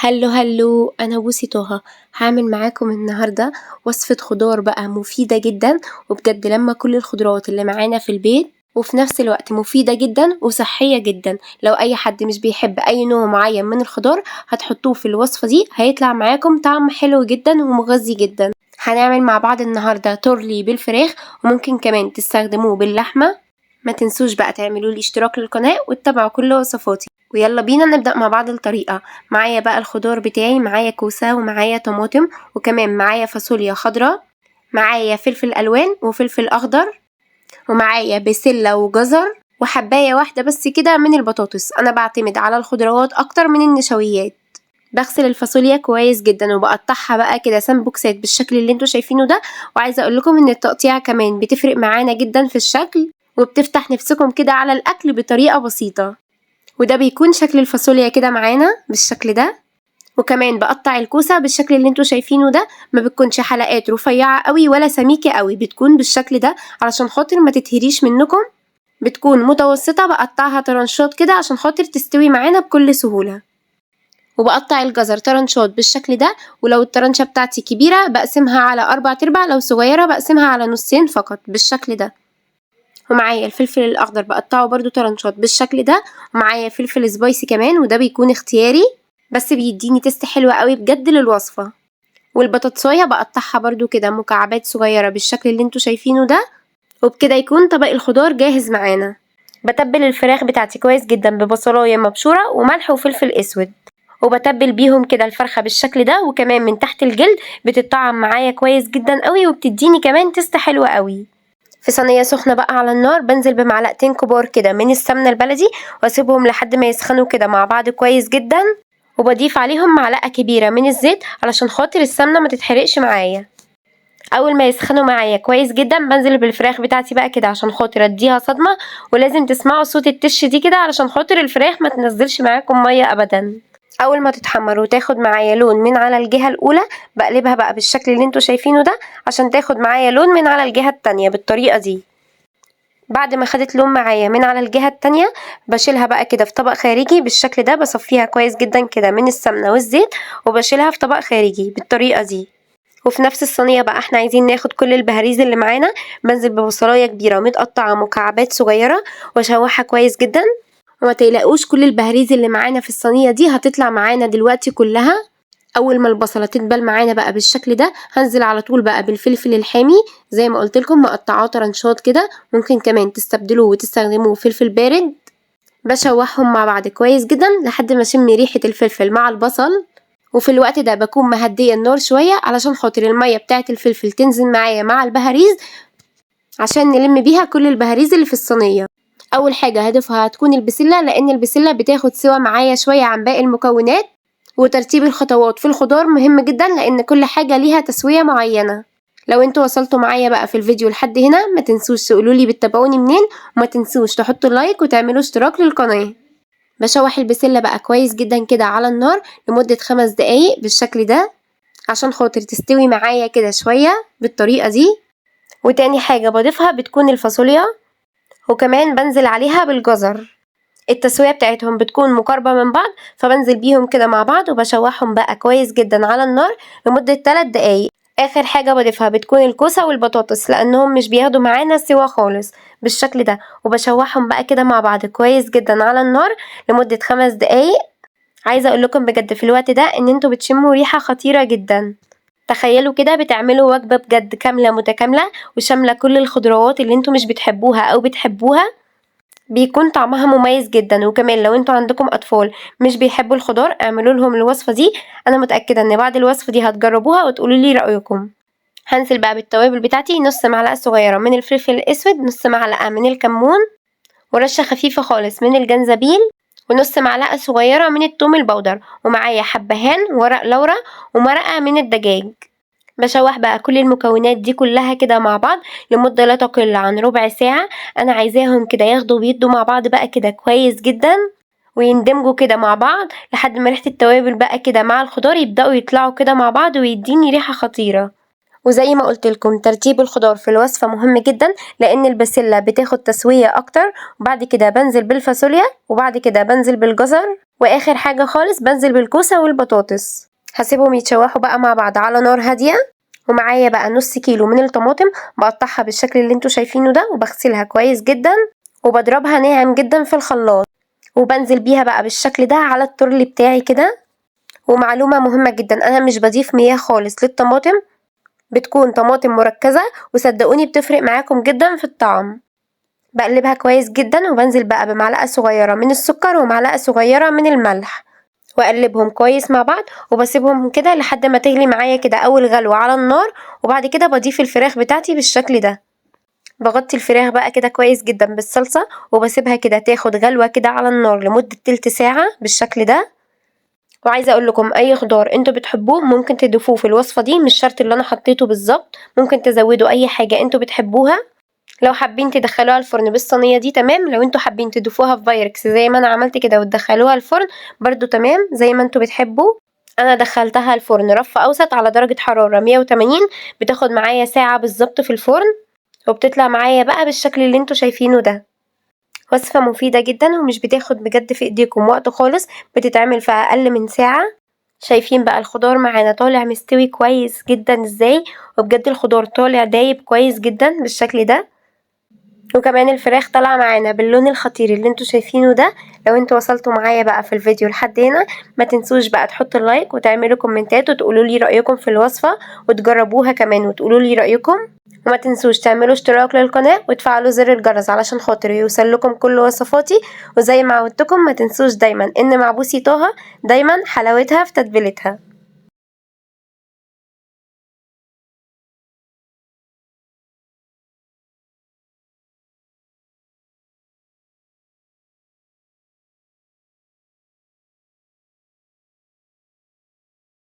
هلو انا بوسي طه. هعمل معاكم النهارده وصفه خضار بقى مفيده جدا، وبجد لما كل الخضروات اللي معانا في البيت وفي نفس الوقت مفيده جدا وصحيه جدا. لو اي حد مش بيحب اي نوع معين من الخضار هتحطوه في الوصفه دي هيطلع معاكم طعم حلو جدا ومغذي جدا. هنعمل مع بعض النهارده تورلي بالفراخ، وممكن كمان تستخدموه باللحمه. ما تنسوش بقى تعملوا لي اشتراك للقناه وتتابعوا كل وصفاتي، ويلا بينا نبدأ مع بعض الطريقة. معايا بقى الخضار بتاعي، معايا كوسة ومعايا طماطم وكمان معايا فاصوليا خضراء، معايا فلفل ألوان وفلفل أخضر، ومعايا بسلة وجزر وحباية واحدة بس كده من البطاطس. أنا بعتمد على الخضروات أكتر من النشويات. بغسل الفاصوليا كويس جدا وبقطعها بقى كده سمبوكسات بالشكل اللي انتوا شايفينه ده. وعايزة اقولكم ان التقطيع كمان بتفرق معانا جدا في الشكل، وبتفتح نفسكم كده على الأكل بطريقة بسيطة. وده بيكون شكل الفاصوليا كده معانا بالشكل ده. وكمان بقطع الكوسة بالشكل اللي انتوا شايفينه ده، ما بتكونش حلقات رفيعة قوي ولا سميكة قوي، بتكون بالشكل ده علشان خاطر ما تتهريش منكم. بتكون متوسطة، بقطعها طرنشات كده عشان خاطر تستوي معانا بكل سهولة. وبقطع الجزر طرنشات بالشكل ده، ولو الطرنشة بتاعتي كبيرة بقسمها على 4/4، لو صغيرة بقسمها على نصين فقط بالشكل ده. ومعايا الفلفل الاخضر بقطعه برضو طرنشات بالشكل ده، ومعايا فلفل سبايسي كمان وده بيكون اختياري بس بيديني تست حلوة قوي بجد للوصفة. والبطاطساية بقطعها برضو كده مكعبات صغيرة بالشكل اللي انتوا شايفينه ده. وبكده يكون طبق الخضار جاهز معانا. بتبل الفراخ بتاعتي كويس جدا ببصلاية مبشورة وملح وفلفل اسود، وبتبل بيهم كده الفرخة بالشكل ده، وكمان من تحت الجلد بتطعم معايا كويس جدا قوي وبتديني كمان تست حلوة قوي. في صينية سخنة بقى على النار بنزل بمعلقتين كبار كده من السمنة البلدي، واسيبهم لحد ما يسخنوا كده مع بعض كويس جدا، وبضيف عليهم معلقة كبيرة من الزيت علشان خاطر السمنة ما تتحرقش معايا. اول ما يسخنوا معايا كويس جدا بنزل بالفراخ بتاعتي بقى كده عشان خاطر اديها صدمة. ولازم تسمعوا صوت التش دي كده علشان خاطر الفراخ ما تنزلش معاكم مية ابدا. اول ما تتحمر وتاخد معايا لون من على الجهة الاولى بقلبها بقى بالشكل اللي انتوا شايفينه ده عشان تاخد معايا لون من على الجهة التانية بالطريقة دي. بعد ما خدت لون معايا من على الجهة التانية بشيلها بقى كده في طبق خارجي بالشكل ده، بصفيها كويس جدا كده من السمنة والزيت وبشيلها في طبق خارجي بالطريقة دي. وفي نفس الصينية بقى احنا عايزين ناخد كل البهاريز اللي معانا. بنزل ببصلاية كبيرة متقطعة مكعبات صغيرة واشوحها كويس جدا. وما تقلقوش كل البهاريز اللي معانا في الصينية دي هتطلع معانا دلوقتي كلها. اول ما البصله تدبل معانا بقى بالشكل ده هنزل على طول بقى بالفلفل الحامي زي ما قلت لكم مقطعاه طرنشات كده، ممكن كمان تستبدلوه وتستخدموه فلفل بارد. بشوحهم مع بعض كويس جدا لحد ما اشم ريحه الفلفل مع البصل. وفي الوقت ده بكون مهديه النار شويه علشان خاطر الميه بتاعه الفلفل تنزل معايا مع البهاريز عشان نلم بيها كل البهاريز اللي في الصينيه. اول حاجه هضيفها هتكون البسله، لان البسله بتاخد سوا معايا شويه عن باقي المكونات. وترتيب الخطوات في الخضار مهم جدا لان كل حاجة ليها تسوية معينة. لو انتوا وصلتوا معايا بقى في الفيديو لحد هنا ما تنسوش تقولولي بتتابعوني منين، وما تنسوش تحطوا لايك وتعملوا اشتراك للقناة. بشوح البسلة بقى كويس جدا كده على النار لمدة 5 دقايق بالشكل ده عشان خاطر تستوي معايا كده شوية بالطريقة دي. وتاني حاجة بضيفها بتكون الفاصوليا، وكمان بنزل عليها بالجزر. التسوية بتاعتهم بتكون مقاربة من بعض، فبنزل بيهم كده مع بعض وبشوحهم بقى كويس جدا على النار لمدة 3 دقايق. اخر حاجة بضيفها بتكون الكوسة والبطاطس لانهم مش بياخدوا معانا سوا خالص بالشكل ده، وبشوحهم بقى كده مع بعض كويس جدا على النار لمدة 5 دقايق. عايزة اقول لكم بجد في الوقت ده ان انتوا بتشموا ريحة خطيرة جدا. تخيلوا كده بتعملوا وجبة بجد كاملة متكاملة وشاملة كل الخضروات اللي انتوا مش بتحبوها او بتحبوها. بيكون طعمها مميز جدا. وكمان لو انتوا عندكم اطفال مش بيحبوا الخضار اعملوا لهم الوصفه دي، انا متاكده ان بعد الوصفه دي هتجربوها وتقولوا لي رايكم. هنزل بقى بالتوابل بتاعتي، نص معلقه صغيره من الفلفل الاسود، نص معلقه من الكمون، ورشه خفيفه خالص من الجنزبيل، ونص معلقه صغيره من الثوم البودر، ومعايا حبهان ورق لورا ومرقه من الدجاج. بشوح بقى كل المكونات دي كلها كده مع بعض لمدة لا تقل عن ربع ساعة. انا عايزاهم كده ياخدوا ويدوا مع بعض بقى كده كويس جدا ويندمجوا كده مع بعض لحد ما ريحة التوابل بقى كده مع الخضار يبدأوا يطلعوا كده مع بعض ويديني ريحة خطيرة. وزي ما قلت لكم ترتيب الخضار في الوصفة مهم جدا لان البسلة بتاخد تسوية اكتر، وبعد كده بنزل بالفاصوليا، وبعد كده بنزل بالجزر، واخر حاجة خالص بنزل بالكوسة والبطاطس. هسيبهم يتشوحوا بقى مع بعض على نار هادية. ومعايا بقى نص كيلو من الطماطم بقطعها بالشكل اللي انتوا شايفينه ده، وبغسلها كويس جدا وبضربها ناعم جدا في الخلاط، وبنزل بيها بقى بالشكل ده على الترل بتاعي كده. ومعلومة مهمة جدا، انا مش بضيف مياه خالص للطماطم، بتكون طماطم مركزة وصدقوني بتفرق معاكم جدا في الطعم. بقلبها كويس جدا وبنزل بقى بمعلقة صغيرة من السكر ومعلقة صغيرة من الملح، واقلبهم كويس مع بعض وبسيبهم كده لحد ما تغلي معايا كده اول غلوة على النار. وبعد كده بضيف الفراخ بتاعتي بالشكل ده، بغطي الفراخ بقى كده كويس جدا بالصلصة وبسيبها كده تاخد غلوة كده على النار لمدة تلت ساعة بالشكل ده. وعايزة اقول لكم اي خضار انتوا بتحبوه ممكن تضيفوه في الوصفة دي، مش شرط اللي انا حطيته بالظبط، ممكن تزودوا اي حاجة انتوا بتحبوها. لو حابين تدخلوها الفرن بالصينية دي تمام، لو انتوا حابين تضيفوها في بايركس زي ما انا عملت كده وتدخلوها الفرن برضو تمام زي ما انتوا بتحبوا. انا دخلتها الفرن رف اوسط على درجة حرارة 180، بتاخد معايا ساعة بالظبط في الفرن، وبتطلع معايا بقى بالشكل اللي انتوا شايفينه ده. وصفة مفيدة جدا ومش بتاخد بجد في ايديكم وقت خالص، بتتعمل في اقل من ساعة. شايفين بقى الخضار معانا طالع مستوي كويس جدا ازاي، وبجد الخضار طالع دايب كويس جدا بالشكل ده، وكمان الفراخ طالعه معانا باللون الخطير اللي انتوا شايفينه ده. لو انتوا وصلتوا معايا بقى في الفيديو لحد هنا ما تنسوش بقى تحطوا اللايك وتعملوا كومنتات وتقولوا لي رايكم في الوصفه، وتجربوها كمان وتقولوا لي رايكم. وما تنسوش تعملوا اشتراك للقناه وتفعلوا زر الجرس علشان خاطر يوصل لكم كل وصفاتي. وزي ما عودتكم ما تنسوش دايما ان معبوسي طه دايما حلاوتها في تتبيلتها.